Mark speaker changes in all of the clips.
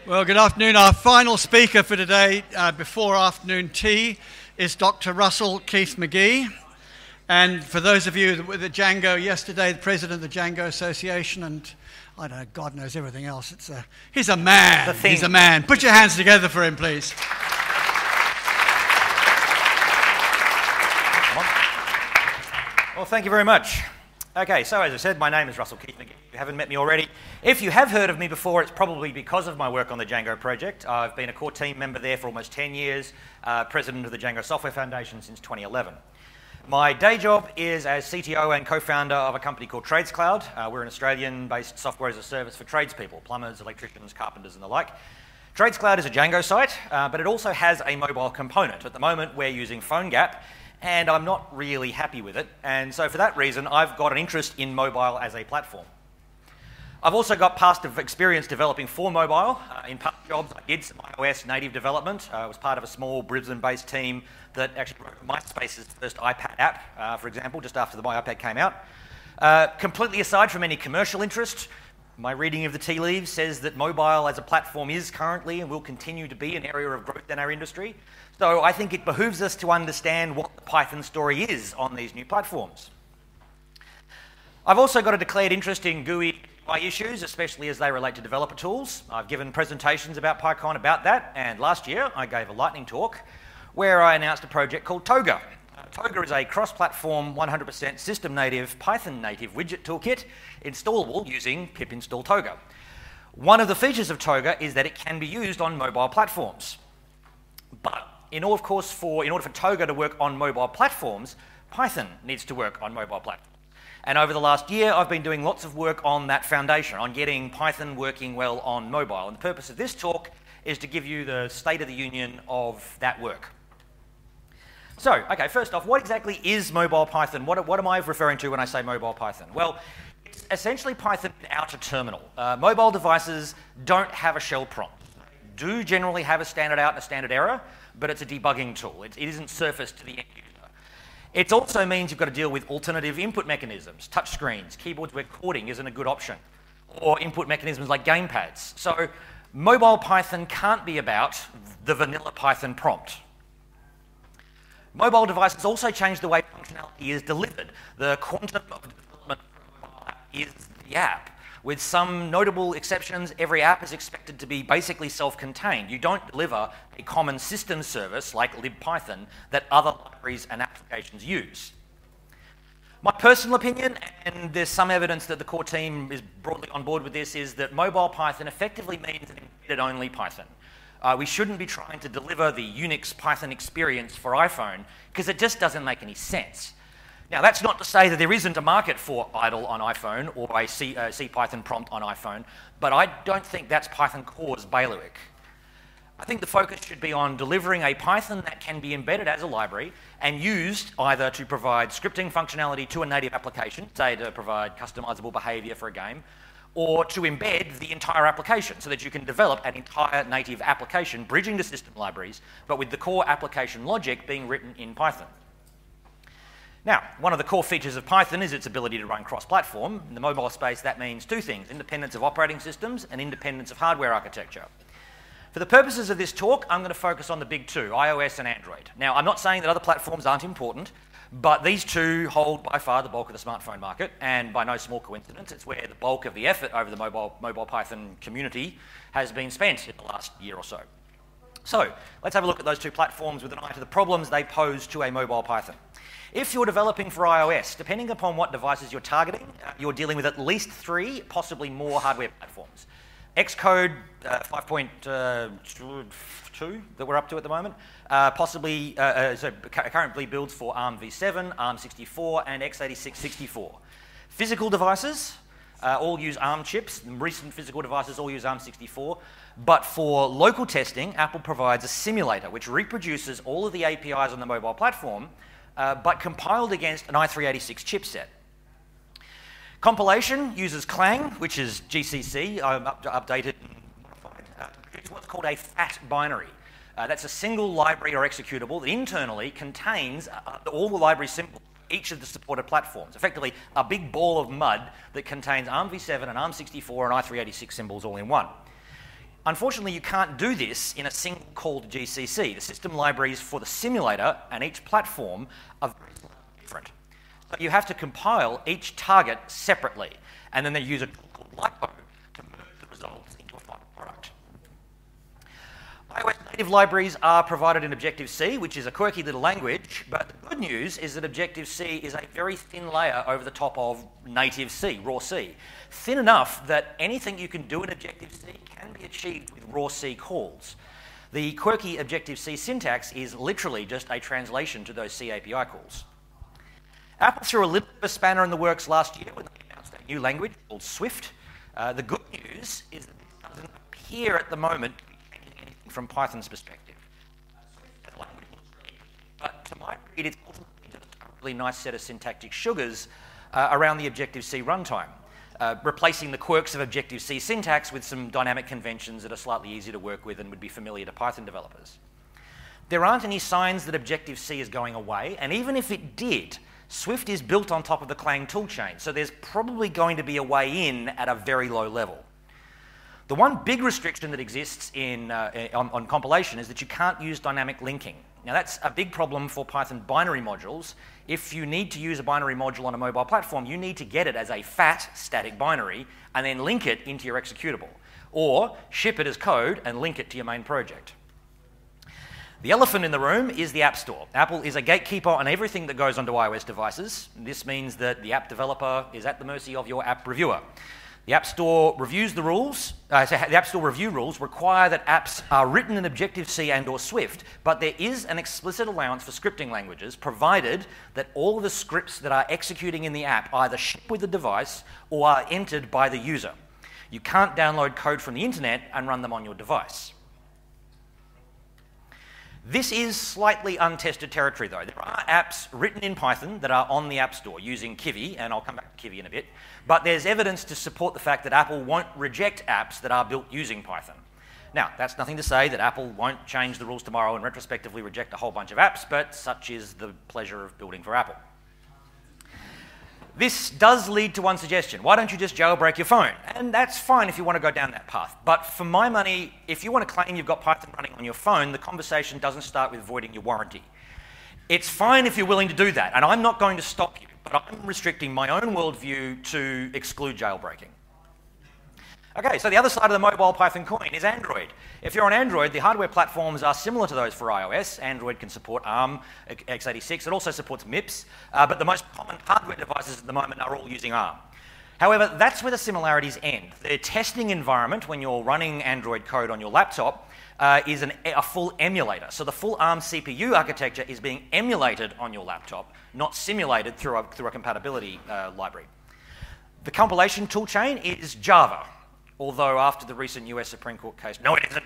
Speaker 1: Well, good afternoon. Our final speaker for today, before afternoon tea, is Dr. Russell Keith-Magee. And for those of you with the Django yesterday, the president of the Django Association, and I don't know, God knows everything else. He's a man. He's a man. Put your hands together for him, please.
Speaker 2: Well, thank you very much. Okay, so as I said, my name is Russell Keith-Magee. If you haven't met me already, if you have heard of me before, it's probably because of my work on the Django project. I've been a core team member there for almost 10 years, president of the Django Software Foundation since 2011. My day job is as CTO and co-founder of a company called TradesCloud. We're an Australian-based software as a service for tradespeople, plumbers, electricians, carpenters, and the like. TradesCloud is a Django site, but it also has a mobile component. At the moment, we're using PhoneGap, and I'm not really happy with it. And so for that reason, I've got an interest in mobile as a platform. I've also got past experience developing for mobile. In past jobs, I did some iOS native development. I was part of a small Brisbane-based team that actually wrote MySpace's first iPad app, for example, just after the My iPad came out. Completely aside from any commercial interest, my reading of the tea leaves says that mobile as a platform is currently and will continue to be an area of growth in our industry. So I think it behooves us to understand what the Python story is on these new platforms. I've also got a declared interest in GUI issues, especially as they relate to developer tools. I've given presentations about PyCon about that, and last year I gave a lightning talk where I announced a project called Toga. Toga is a cross-platform, 100% system-native, Python-native widget toolkit installable using pip install Toga. One of the features of Toga is that it can be used on mobile platforms. But in order for Toga to work on mobile platforms, Python needs to work on mobile platforms. And over the last year, I've been doing lots of work on that foundation, on getting Python working well on mobile. And the purpose of this talk is to give you the state of the union of that work. So, okay, first off, what exactly is mobile Python? What am I referring to when I say mobile Python? Well, it's essentially Python without a terminal. Mobile devices don't have a shell prompt. They do generally have a standard out and a standard error, but it's a debugging tool. It isn't surfaced to the end user. It also means you've got to deal with alternative input mechanisms, touchscreens, keyboards where coding isn't a good option, or input mechanisms like gamepads. So mobile Python can't be about the vanilla Python prompt. Mobile devices also change the way functionality is delivered. The quantum of development for a mobile app is the app. With some notable exceptions, every app is expected to be basically self-contained. You don't deliver a common system service like libpython that other libraries and applications use. My personal opinion, and there's some evidence that the core team is broadly on board with this, is that mobile Python effectively means an embedded-only Python. We shouldn't be trying to deliver the Unix Python experience for iPhone because it just doesn't make any sense. Now, that's not to say that there isn't a market for idle on iPhone or a CPython prompt on iPhone, but I don't think that's Python Core's bailiwick. I think the focus should be on delivering a Python that can be embedded as a library and used either to provide scripting functionality to a native application, say to provide customizable behavior for a game, or to embed the entire application so that you can develop an entire native application bridging to system libraries, but with the core application logic being written in Python. Now, one of the core features of Python is its ability to run cross-platform. In the mobile space, that means two things: independence of operating systems and independence of hardware architecture. For the purposes of this talk, I'm going to focus on the big two, iOS and Android. Now, I'm not saying that other platforms aren't important, but these two hold by far the bulk of the smartphone market, and by no small coincidence, it's where the bulk of the effort over the mobile Python community has been spent in the last year or so. So, let's have a look at those two platforms with an eye to the problems they pose to a mobile Python. If you're developing for iOS, depending upon what devices you're targeting, you're dealing with at least 3, possibly more hardware platforms. Xcode 5.2 that we're up to at the moment, currently builds for ARM v7, ARM64, and x86-64. Physical devices all use ARM chips. Recent physical devices all use ARM64. But for local testing, Apple provides a simulator which reproduces all of the APIs on the mobile platform, but compiled against an i386 chipset. Compilation uses Clang, which is GCC, updated and modified, to produce what's called a fat binary. That's a single library or executable that internally contains all the library symbols for each of the supported platforms. Effectively, a big ball of mud that contains ARM v7 and ARM64 and i386 symbols all in one. Unfortunately, you can't do this in a single call to GCC. The system libraries for the simulator and each platform are very different. So you have to compile each target separately, and then they use a tool called LIPO to merge the results into a final product. iOS native libraries are provided in Objective-C, which is a quirky little language, but the good news is that Objective-C is a very thin layer over the top of native C, raw C. Thin enough that anything you can do in Objective-C can be achieved with raw C calls. The quirky Objective-C syntax is literally just a translation to those C API calls. Apple threw a little bit of a spanner in the works last year when they announced a new language called Swift. The good news is that this doesn't appear at the moment to be changing anything from Python's perspective. But to my read, it's ultimately just a really nice set of syntactic sugars around the Objective-C runtime, replacing the quirks of Objective-C syntax with some dynamic conventions that are slightly easier to work with and would be familiar to Python developers. There aren't any signs that Objective-C is going away, and even if it did, Swift is built on top of the Clang toolchain, so there's probably going to be a way in at a very low level. The one big restriction that exists on compilation is that you can't use dynamic linking. Now that's a big problem for Python binary modules. If you need to use a binary module on a mobile platform, you need to get it as a fat static binary and then link it into your executable, or ship it as code and link it to your main project. The elephant in the room is the App Store. Apple is a gatekeeper on everything that goes onto iOS devices. This means that the app developer is at the mercy of your app reviewer. The App Store reviews the rules. The App Store review rules require that apps are written in Objective-C and/or Swift, but there is an explicit allowance for scripting languages, provided that all of the scripts that are executing in the app either ship with the device or are entered by the user. You can't download code from the internet and run them on your device. This is slightly untested territory, though. There are apps written in Python that are on the App Store using Kivi, and I'll come back to Kivi in a bit, but there's evidence to support the fact that Apple won't reject apps that are built using Python. Now, that's nothing to say that Apple won't change the rules tomorrow and retrospectively reject a whole bunch of apps, but such is the pleasure of building for Apple. This does lead to one suggestion. Why don't you just jailbreak your phone? And that's fine if you want to go down that path. But for my money, if you want to claim you've got Python running on your phone, the conversation doesn't start with voiding your warranty. It's fine if you're willing to do that, and I'm not going to stop you, but I'm restricting my own worldview to exclude jailbreaking. Okay, so the other side of the mobile Python coin is Android. If you're on Android, the hardware platforms are similar to those for iOS. Android can support ARM, x86. It also supports MIPS, but the most common hardware devices at the moment are all using ARM. However, that's where the similarities end. The testing environment, when you're running Android code on your laptop, is a full emulator. So the full ARM CPU architecture is being emulated on your laptop, not simulated through a compatibility library. The compilation toolchain is Java. Although after the recent US Supreme Court case, no it isn't.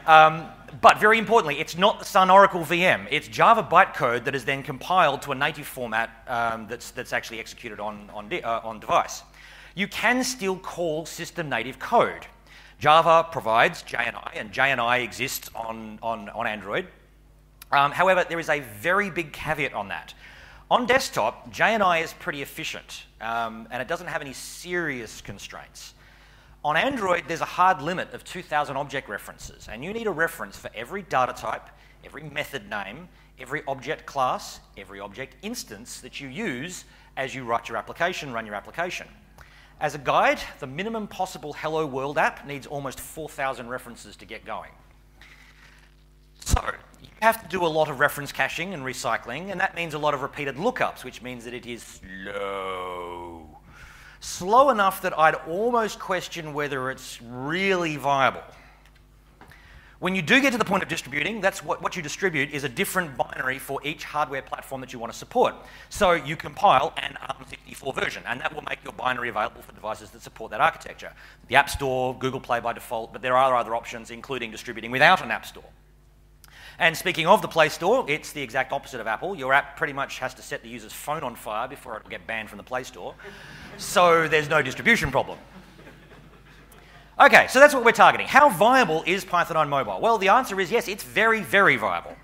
Speaker 2: But very importantly, it's not the Sun Oracle VM. It's Java bytecode that is then compiled to a native format that's actually executed on device. You can still call system native code. Java provides JNI, and JNI exists on Android. However, there is a very big caveat on that. On desktop, JNI is pretty efficient, and it doesn't have any serious constraints. On Android, there's a hard limit of 2,000 object references, and you need a reference for every data type, every method name, every object class, every object instance that you use as you write your application, run your application. As a guide, the minimum possible Hello World app needs almost 4,000 references to get going. So, you have to do a lot of reference caching and recycling, and that means a lot of repeated lookups, which means that it is slow. Slow enough that I'd almost question whether it's really viable. When you do get to the point of distributing, that's what you distribute is a different binary for each hardware platform that you want to support. So you compile an ARM64 version, and that will make your binary available for devices that support that architecture. The App Store, Google Play by default, but there are other options, including distributing without an App Store. And speaking of the Play Store, it's the exact opposite of Apple. Your app pretty much has to set the user's phone on fire before it will get banned from the Play Store. So there's no distribution problem. Okay, so that's what we're targeting. How viable is Python on mobile? Well, the answer is yes, it's very, very viable.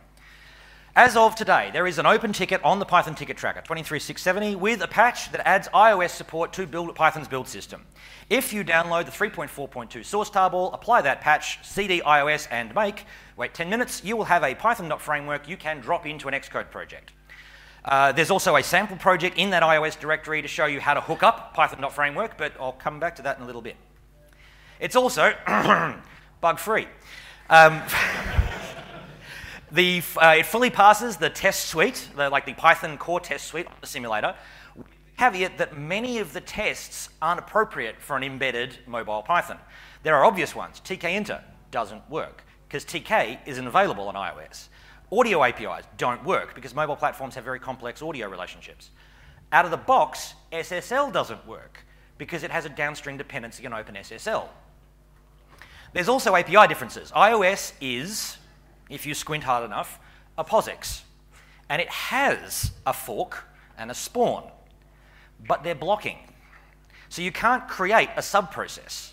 Speaker 2: As of today, there is an open ticket on the Python ticket tracker, 23670, with a patch that adds iOS support to Python's build system. If you download the 3.4.2 source tarball, apply that patch, cd iOS and make, wait 10 minutes, you will have a Python.framework you can drop into an Xcode project. There's also a sample project in that iOS directory to show you how to hook up Python.framework, but I'll come back to that in a little bit. It's also bug-free. It fully passes the test suite, like the Python core test suite on the simulator, with the caveat that many of the tests aren't appropriate for an embedded mobile Python. There are obvious ones. tkinter doesn't work because tk isn't available on iOS. Audio APIs don't work because mobile platforms have very complex audio relationships. Out of the box, SSL doesn't work because it has a downstream dependency on OpenSSL. There's also API differences. iOS is, if you squint hard enough, a POSIX. And it has a fork and a spawn, but they're blocking. So you can't create a subprocess.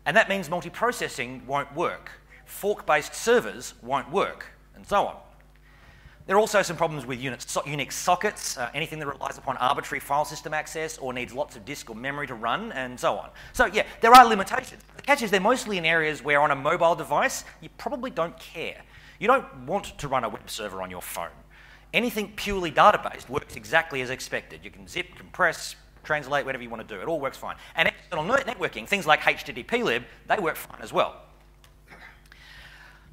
Speaker 2: And that means multiprocessing won't work. Fork-based servers won't work, and so on. There are also some problems with Unix sockets, anything that relies upon arbitrary file system access or needs lots of disk or memory to run, and so on. So yeah, there are limitations. The catch is they're mostly in areas where on a mobile device, you probably don't care. You don't want to run a web server on your phone. Anything purely data-based works exactly as expected. You can zip, compress, translate, whatever you want to do. It all works fine. And external networking, things like HTTP-lib, they work fine as well.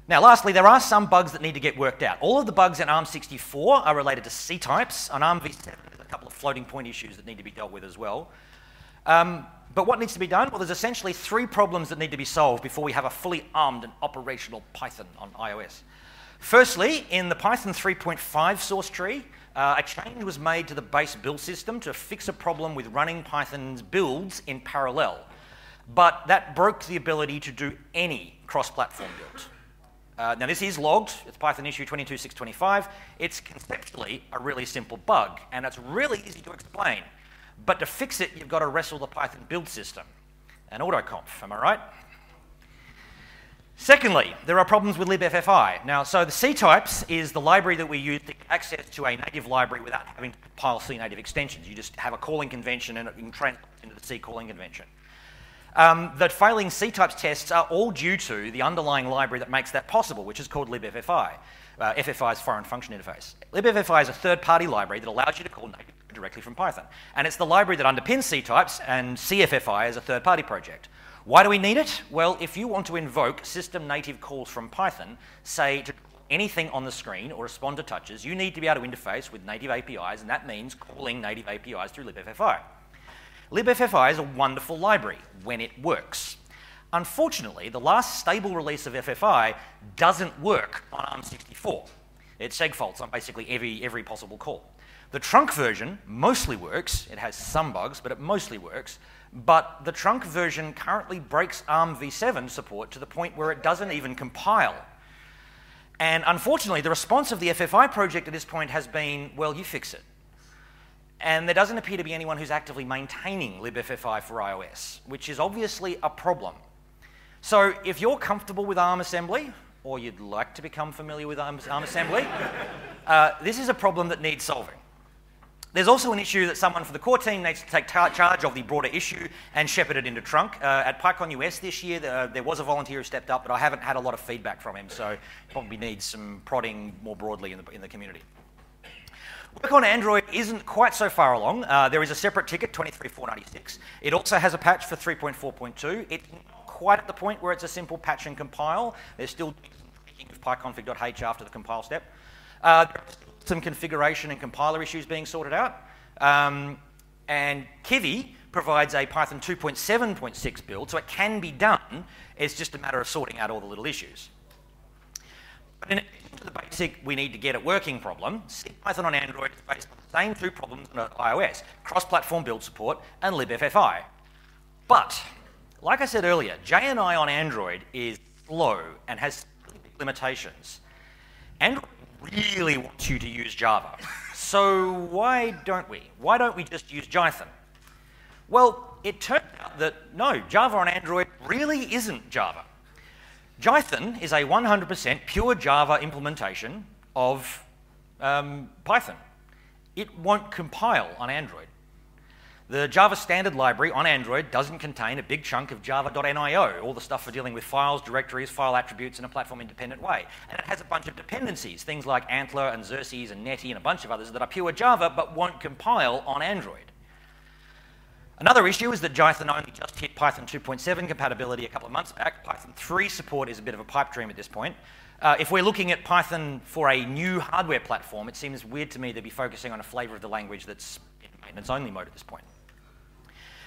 Speaker 2: Now, lastly, there are some bugs that need to get worked out. All of the bugs in ARM64 are related to C-types. On ARMv7, there's a couple of floating point issues that need to be dealt with as well. But what needs to be done? Well, there's essentially 3 problems that need to be solved before we have a fully armed and operational Python on iOS. Firstly, in the Python 3.5 source tree, a change was made to the base build system to fix a problem with running Python's builds in parallel. But that broke the ability to do any cross-platform build. Now, this is logged. It's Python issue 22625. It's conceptually a really simple bug, and it's really easy to explain. But to fix it, you've got to wrestle the Python build system and autoconf, am I right? Secondly, there are problems with libffi. Now, so the C-types is the library that we use to get access to a native library without having to compile C-native extensions. You just have a calling convention and it can translate into the C calling convention. The failing C-types tests are all due to the underlying library that makes that possible, which is called libffi, FFI's foreign function interface. libffi is a third-party library that allows you to call native directly from Python. And it's the library that underpins C-types, and CFFI is a third-party project. Why do we need it? Well, if you want to invoke system-native calls from Python, say to anything on the screen or respond to touches, you need to be able to interface with native APIs, and that means calling native APIs through libffi. libffi is a wonderful library when it works. Unfortunately, the last stable release of FFI doesn't work on ARM64. It segfaults on basically every possible call. The trunk version mostly works. It has some bugs, but it mostly works. But the trunk version currently breaks ARMv7 support to the point where it doesn't even compile. And unfortunately, the response of the FFI project at this point has been, well, you fix it. And there doesn't appear to be anyone who's actively maintaining libffi for iOS, which is obviously a problem. So if you're comfortable with ARM assembly, or you'd like to become familiar with ARM assembly, this is a problem that needs solving. There's also an issue that someone from the core team needs to take charge of the broader issue and shepherd it into trunk. At PyCon US this year, there was a volunteer who stepped up, but I haven't had a lot of feedback from him, so probably needs some prodding more broadly in the community. Work on Android isn't quite so far along. There is a separate ticket, 23496. It also has a patch for 3.4.2. It's not quite at the point where it's a simple patch and compile. There's still tweaking of pyconfig.h after the compile step. Some configuration and compiler issues being sorted out. And Kivi provides a Python 2.7.6 build, so it can be done. It's just a matter of sorting out all the little issues. But in addition to the basic we need to get it working problem, Python on Android is based on the same 2 problems on iOS, cross-platform build support and libffi. But, like I said earlier, JNI on Android is slow and has limitations. Android really wants you to use Java. So why don't we? Why don't we just use Jython? Well, it turned out that no, Java on Android really isn't Java. Jython is a 100% pure Java implementation of Python. It won't compile on Android. The Java standard library on Android doesn't contain a big chunk of java.nio, all the stuff for dealing with files, directories, file attributes in a platform-independent way. And it has a bunch of dependencies, things like Antler and Xerces and Netty and a bunch of others that are pure Java but won't compile on Android. Another issue is that Python only just hit Python 2.7 compatibility a couple of months back. Python 3 support is a bit of a pipe dream at this point. If we're looking at Python for a new hardware platform, it seems weird to me to be focusing on a flavour of the language that's in maintenance-only mode at this point.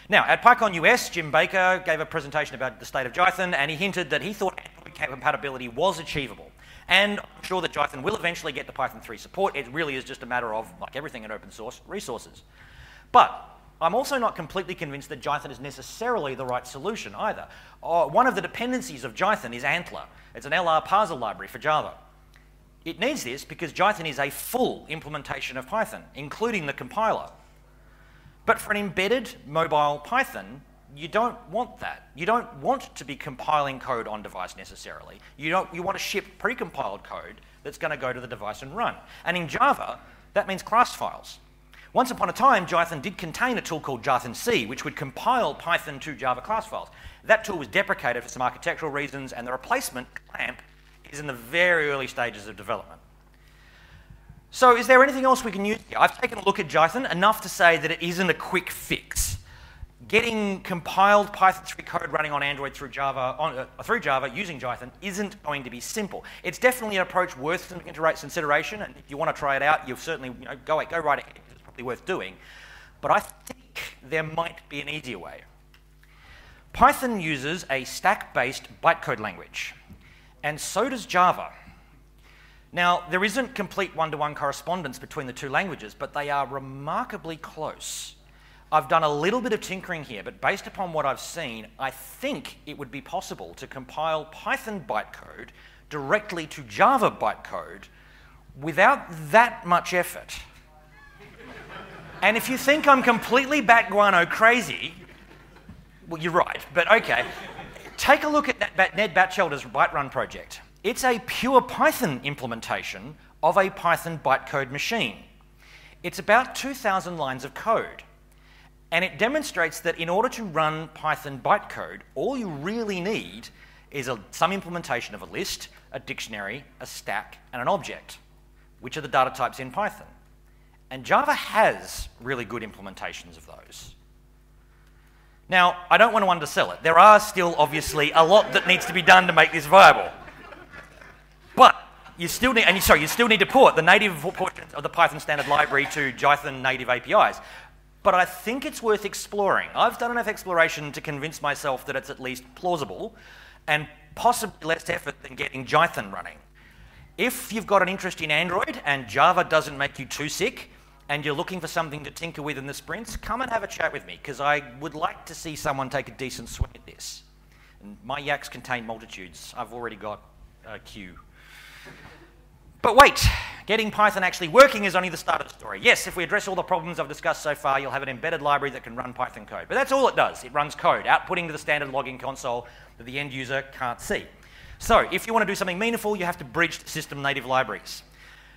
Speaker 2: Now, at PyCon US, Jim Baker gave a presentation about the state of Python, and he hinted that he thought Android compatibility was achievable. And I'm sure that Python will eventually get to Python 3 support. It really is just a matter of, like everything in open source, resources. But I'm also not completely convinced that Python is necessarily the right solution either. One of the dependencies of Python is Antler. It's an LR parser library for Java. It needs this because Python is a full implementation of Python, including the compiler. But for an embedded mobile Python, you don't want that. You don't want to be compiling code on device necessarily. You want to ship precompiled code that's going to go to the device and run. And in Java, that means class files. Once upon a time, Python did contain a tool called Python-C, which would compile Python to Java class files. That tool was deprecated for some architectural reasons, and the replacement, Clamp, is in the very early stages of development. So is there anything else we can use here? I've taken a look at Python, enough to say that it isn't a quick fix. Getting compiled Python 3 code running on Android through Java using Python isn't going to be simple. It's definitely an approach worth some consideration, and if you want to try it out, you'll certainly go right ahead. It's probably worth doing. But I think there might be an easier way. Python uses a stack-based bytecode language, and so does Java. Now, there isn't complete one-to-one correspondence between the two languages, but they are remarkably close. I've done a little bit of tinkering here, but based upon what I've seen, I think it would be possible to compile Python bytecode directly to Java bytecode without that much effort. And if you think I'm completely bat guano crazy, well, you're right, but okay. Take a look at that Ned Batchelder's ByteRun project. It's a pure Python implementation of a Python bytecode machine. It's about 2,000 lines of code. And it demonstrates that in order to run Python bytecode, all you really need is some implementation of a list, a dictionary, a stack, and an object, which are the data types in Python. And Java has really good implementations of those. Now, I don't want to undersell it. There are still, obviously, a lot that needs to be done to make this viable. But you still need, you still need to port the native portions of the Python standard library to Python native APIs. But I think it's worth exploring. I've done enough exploration to convince myself that it's at least plausible and possibly less effort than getting Python running. If you've got an interest in Android and Java doesn't make you too sick and you're looking for something to tinker with in the sprints, come and have a chat with me, because I would like to see someone take a decent swing at this. And my yaks contain multitudes. I've already got a queue. But wait, getting Python actually working is only the start of the story. Yes, if we address all the problems I've discussed so far, you'll have an embedded library that can run Python code. But that's all it does. It runs code, outputting to the standard login console that the end user can't see. So if you want to do something meaningful, you have to bridge system native libraries.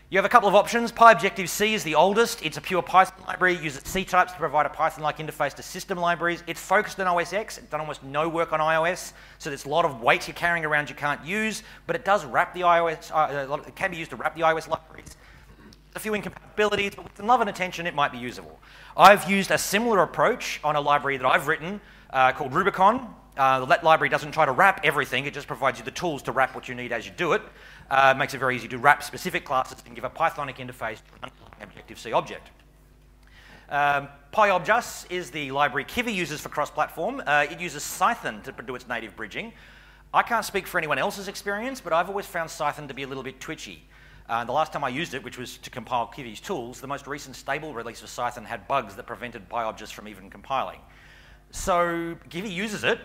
Speaker 2: You have a couple of options. PyObjective-C is the oldest. It's a pure Python library. It uses C types to provide a Python-like interface to system libraries. It's focused on OS X. It's done almost no work on iOS, so there's a lot of weight you're carrying around you can't use, but it does wrap the iOS, it can be used to wrap the iOS libraries. A few incompatibilities, but with some love and attention, it might be usable. I've used a similar approach on a library that I've written called Rubicon. That library doesn't try to wrap everything. It just provides you the tools to wrap what you need as you do it. Makes it very easy to wrap specific classes and give a Pythonic interface to an Objective-C object. PyObjus is the library Kivi uses for cross-platform. It uses Python to do its native bridging. I can't speak for anyone else's experience, but I've always found Python to be a little bit twitchy. The last time I used it, which was to compile Kivi's tools, the most recent stable release of Python had bugs that prevented PyObjus from even compiling. So Kivi uses it,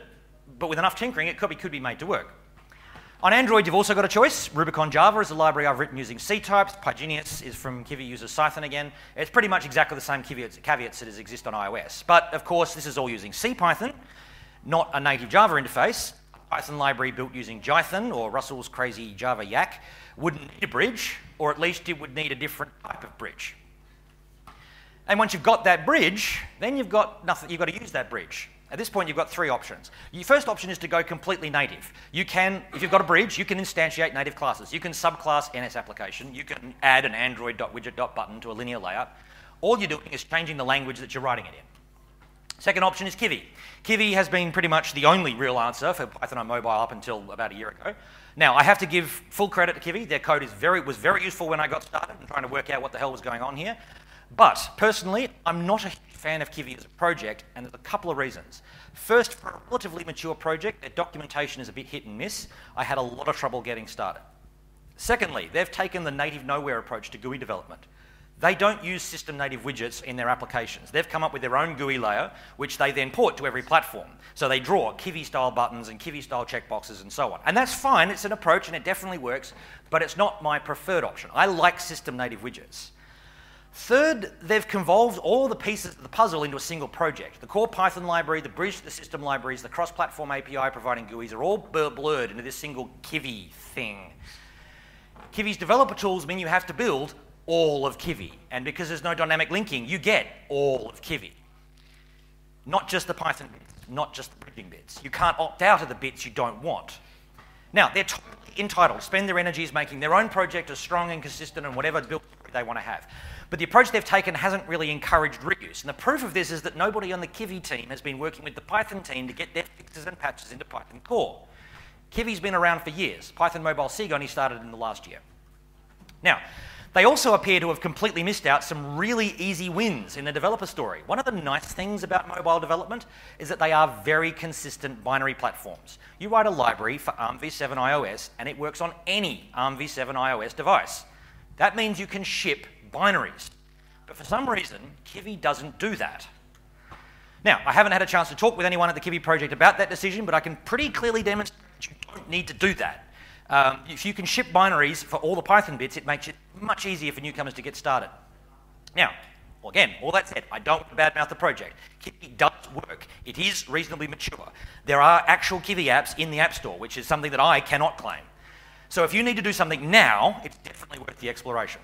Speaker 2: but with enough tinkering, it could be made to work. On Android, you've also got a choice. Rubicon Java is a library I've written using C types. Pygenius is from Kivi, uses Python again. It's pretty much exactly the same caveats that exist on iOS. But of course, this is all using CPython, not a native Java interface. A Python library built using Python or Russell's crazy Java Yak, wouldn't need a bridge, or at least it would need a different type of bridge. And once you've got that bridge, then you've got nothing, you've got to use that bridge. At this point, you've got three options. Your first option is to go completely native. You can, if you've got a bridge, you can instantiate native classes. You can subclass NS application. You can add an android.widget.button to a linear layout. All you're doing is changing the language that you're writing it in. Second option is Kivi. Kivi has been pretty much the only real answer for Python on mobile up until about a year ago. Now, I have to give full credit to Kivi. Their code was very useful when I got started and trying to work out what the hell was going on here. But personally, I'm not a huge fan of Kivi as a project, and there's a couple of reasons. First, for a relatively mature project, their documentation is a bit hit and miss. I had a lot of trouble getting started. Secondly, they've taken the native nowhere approach to GUI development. They don't use system native widgets in their applications. They've come up with their own GUI layer, which they then port to every platform. So they draw Kivi-style buttons and Kivi-style checkboxes and so on. And that's fine, it's an approach and it definitely works, but it's not my preferred option. I like system native widgets. Third, they've convolved all the pieces of the puzzle into a single project. The core Python library, the bridge to the system libraries, the cross-platform API providing GUIs are all blurred into this single Kivi thing. Kivi's developer tools mean you have to build all of Kivi. And because there's no dynamic linking, you get all of Kivi. Not just the Python bits, not just the bridging bits. You can't opt out of the bits you don't want. Now, they're totally entitled to spend their energies making their own project as strong and consistent and whatever build they want to have. But the approach they've taken hasn't really encouraged reuse. And the proof of this is that nobody on the Kivi team has been working with the Python team to get their fixes and patches into Python core. Kivi's been around for years. Python Mobile SIG only started in the last year. Now, they also appear to have completely missed out some really easy wins in the developer story. One of the nice things about mobile development is that they are very consistent binary platforms. You write a library for ARM v7 iOS and it works on any ARM v7 iOS device. That means you can ship binaries. But for some reason, Kivi doesn't do that. Now, I haven't had a chance to talk with anyone at the Kivi project about that decision, but I can pretty clearly demonstrate that you don't need to do that. If you can ship binaries for all the Python bits, it makes it much easier for newcomers to get started. Now, well, again, all that said, I don't want to badmouth the project. Kivi does work. It is reasonably mature. There are actual Kivi apps in the App Store, which is something that I cannot claim. So if you need to do something now, it's definitely worth the exploration.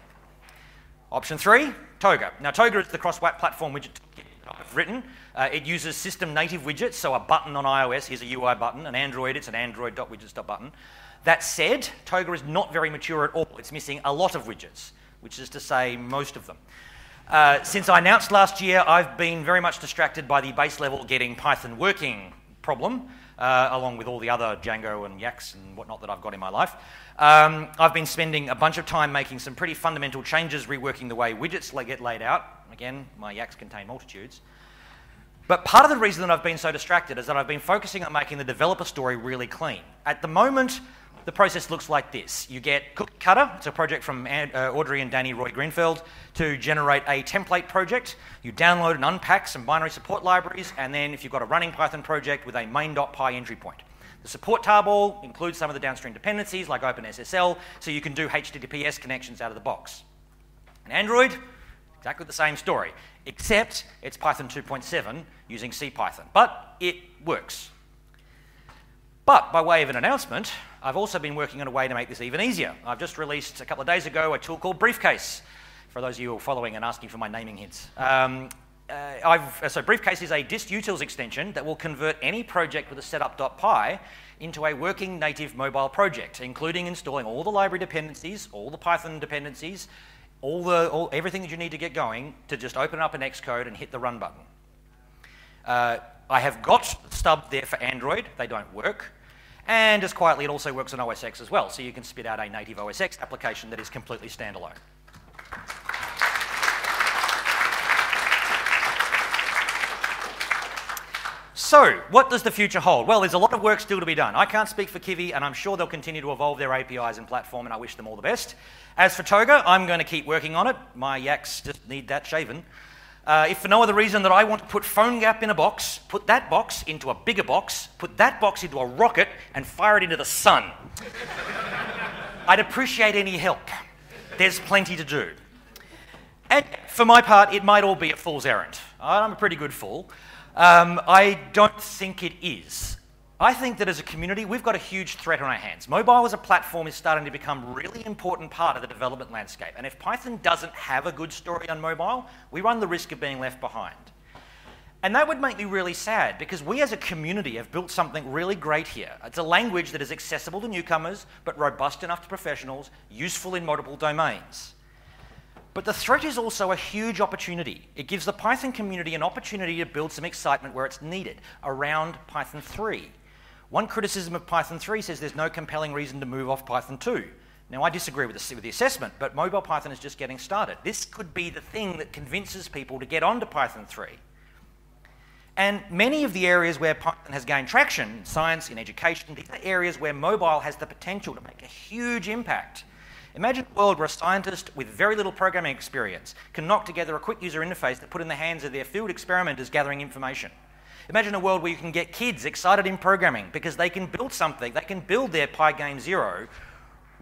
Speaker 2: Option 3, Toga. Now, Toga is the cross-platform widget that I've written. It uses system native widgets, so a button on iOS, here's a UI button. An Android, it's an android.widgets.button. That said, Toga is not very mature at all. It's missing a lot of widgets, which is to say most of them. Since I announced last year, I've been very much distracted by the base level getting Python working problem, along with all the other Django and Yaks and whatnot that I've got in my life. I've been spending a bunch of time making some pretty fundamental changes, reworking the way widgets get laid out. Again, my Yaks contain multitudes. But part of the reason that I've been so distracted is that I've been focusing on making the developer story really clean. At the moment, the process looks like this. You get Cookie Cutter, it's a project from Audrey and Danny Roy Greenfield, to generate a template project. You download and unpack some binary support libraries, and then if you've got a running Python project with a main.py entry point. The support tarball includes some of the downstream dependencies like OpenSSL, so you can do HTTPS connections out of the box. And Android, exactly the same story, except it's Python 2.7 using CPython, but it works. But by way of an announcement, I've also been working on a way to make this even easier. I've just released a couple of days ago a tool called Briefcase, for those of you who are following and asking for my naming hints. So Briefcase is a dist-utils extension that will convert any project with a setup.py into a working native mobile project, including installing all the library dependencies, all the Python dependencies, everything that you need to get going to just open up an Xcode and hit the run button. I have got stub there for Android. They don't work. And as quietly, it also works on OS X as well, so you can spit out a native OS X application that is completely standalone. So, what does the future hold? Well, there's a lot of work still to be done. I can't speak for Kivi, and I'm sure they'll continue to evolve their APIs and platform, and I wish them all the best. As for Toga, I'm going to keep working on it. My Yaks just need that shaven. If for no other reason that I want to put PhoneGap in a box, put that box into a bigger box, put that box into a rocket, and fire it into the sun. I'd appreciate any help. There's plenty to do. And for my part, it might all be a fool's errand. I'm a pretty good fool. I don't think it is. I think that as a community, we've got a huge threat on our hands. Mobile as a platform is starting to become a really important part of the development landscape. And if Python doesn't have a good story on mobile, we run the risk of being left behind. And that would make me really sad, because we as a community have built something really great here. It's a language that is accessible to newcomers, but robust enough to professionals, useful in multiple domains. But the threat is also a huge opportunity. It gives the Python community an opportunity to build some excitement where it's needed, around Python 3. One criticism of Python 3 says there's no compelling reason to move off Python 2. Now, I disagree with the assessment, but mobile Python is just getting started. This could be the thing that convinces people to get onto Python 3. And many of the areas where Python has gained traction, in science, in education, these are areas where mobile has the potential to make a huge impact. Imagine a world where a scientist with very little programming experience can knock together a quick user interface that put in the hands of their field experimenters gathering information. Imagine a world where you can get kids excited in programming because they can build something, they can build their Pygame 0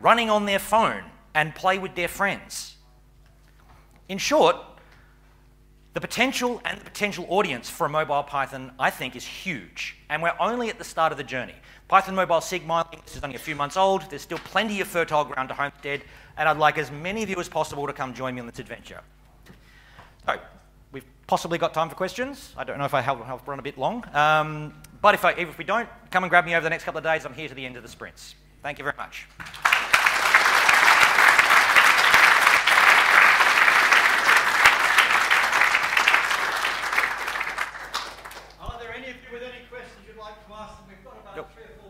Speaker 2: running on their phone and play with their friends. In short, the potential and the potential audience for a mobile Python, I think, is huge. And we're only at the start of the journey. Python Mobile Sigmiling, this is only a few months old. There's still plenty of fertile ground to homestead. And I'd like as many of you as possible to come join me on this adventure. So, we've possibly got time for questions. I don't know if I have run a bit long. But if we don't, come and grab me over the next couple of days. I'm here to the end of the sprints. Thank you very much.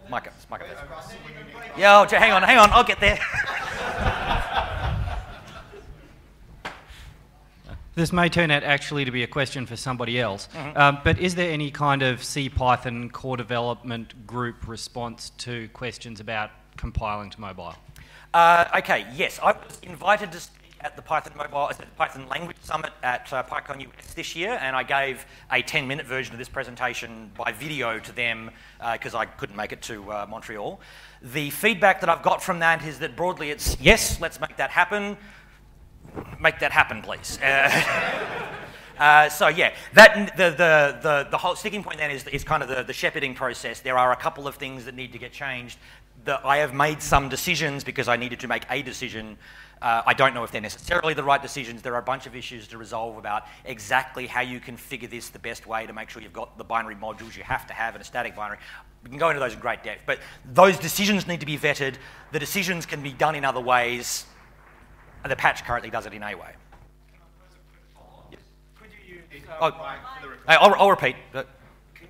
Speaker 2: Micah. Yeah, hang on, I'll get there.
Speaker 3: This may turn out actually to be a question for somebody else, but is there any kind of C-Python core development group response to questions about compiling to mobile?
Speaker 2: Okay, yes. I was invited to speak at the Python Language Summit at PyCon US this year, and I gave a 10-minute version of this presentation by video to them because I couldn't make it to Montreal. The feedback that I've got from that is that broadly it's, yes, let's make that happen. Make that happen, please. So yeah, the whole sticking point then is kind of the shepherding process. There are a couple of things that need to get changed. I have made some decisions because I needed to make a decision. I don't know if they're necessarily the right decisions. There are a bunch of issues to resolve about exactly how you configure this the best way to make sure you've got the binary modules you have to have in a static binary. We can go into those in great depth, but those decisions need to be vetted. The decisions can be done in other ways, and the patch currently does it in a way.
Speaker 4: Could you use
Speaker 2: I'll repeat.
Speaker 4: Can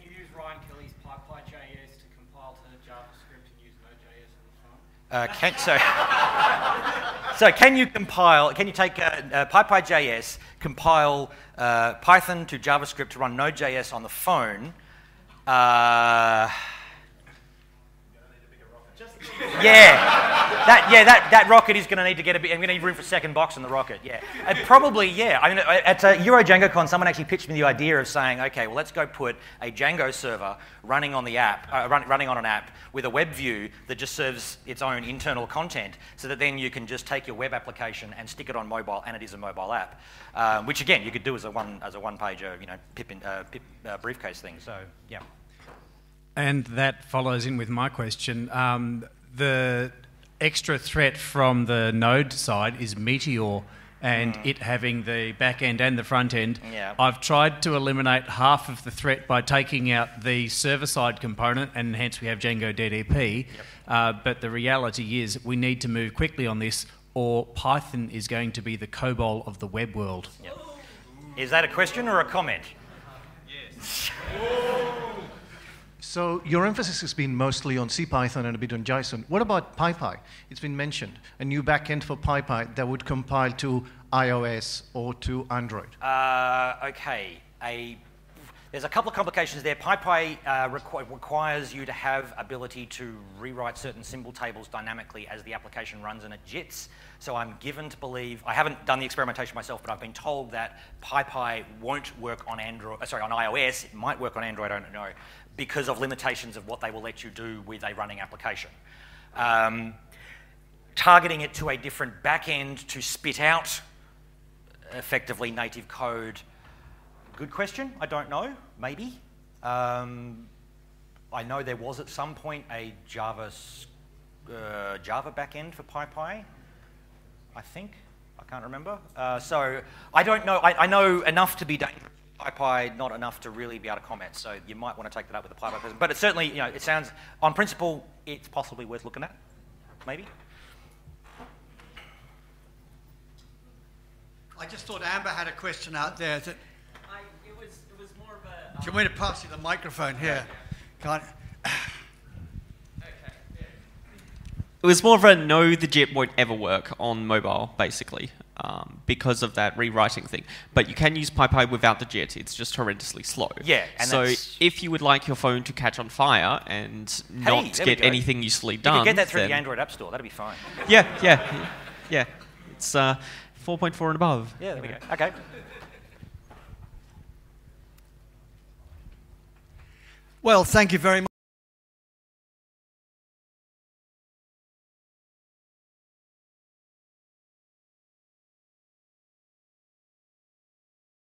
Speaker 4: you use Ryan Kelly's PyPy.js to compile to JavaScript and use Node.js on the phone?
Speaker 2: So can you take PyPy.js, compile Python to JavaScript to run Node.js on the phone? That rocket is going to need to get a bit. I'm going to need room for a second box in the rocket. Yeah, and probably yeah. I mean, at Euro DjangoCon, someone actually pitched me the idea of saying, okay, well, let's go put a Django server running on the app, running on an app with a web view that just serves its own internal content, so that then you can just take your web application and stick it on mobile, and it is a mobile app, which again you could do as a one-page, pip briefcase thing. So yeah.
Speaker 5: And that follows in with my question. The extra threat from the Node side is Meteor, and it having the back end and the front end.
Speaker 2: Yeah.
Speaker 5: I've tried to eliminate half of the threat by taking out the server-side component, and hence we have Django DDP. Yep. But the reality is we need to move quickly on this, or Python is going to be the COBOL of the web world.
Speaker 2: Yep. Is that a question or a comment?
Speaker 4: Yes.
Speaker 6: So your emphasis has been mostly on CPython and a bit on JSON. What about PyPy? It's been mentioned, a new backend for PyPy that would compile to iOS or to Android.
Speaker 2: Okay. There's a couple of complications there. PyPy requires you to have ability to rewrite certain symbol tables dynamically as the application runs and it jits. So I'm given to believe, I haven't done the experimentation myself, but I've been told that PyPy won't work on on iOS. It might work on Android, I don't know, because of limitations of what they will let you do with a running application. Targeting it to a different backend to spit out effectively native code. Good question. I don't know. Maybe. I know there was at some point a Java backend for PyPy, I think. I can't remember. So I don't know. I know enough to be dangerous with PyPy, not enough to really be able to comment. So you might want to take that up with the PyPy person. But it certainly, you know, it sounds, on principle, it's possibly worth looking at, maybe.
Speaker 1: I just thought Amber had a question out there. That,
Speaker 4: It was more of a...
Speaker 1: do you want me to pass you the microphone here? Can't.
Speaker 7: It was more of a no, the JIT won't ever work on mobile, basically, because of that rewriting thing. But you can use PyPy without the JIT. It's just horrendously slow.
Speaker 2: Yeah, and
Speaker 7: so
Speaker 2: that's...
Speaker 7: if you would like your phone to catch on fire and not get anything usefully done,
Speaker 2: you can get that through the Android App Store. That'd be fine.
Speaker 7: Yeah. It's 4.4 and above.
Speaker 2: Yeah, there we go. Okay.
Speaker 1: Well, thank you very much.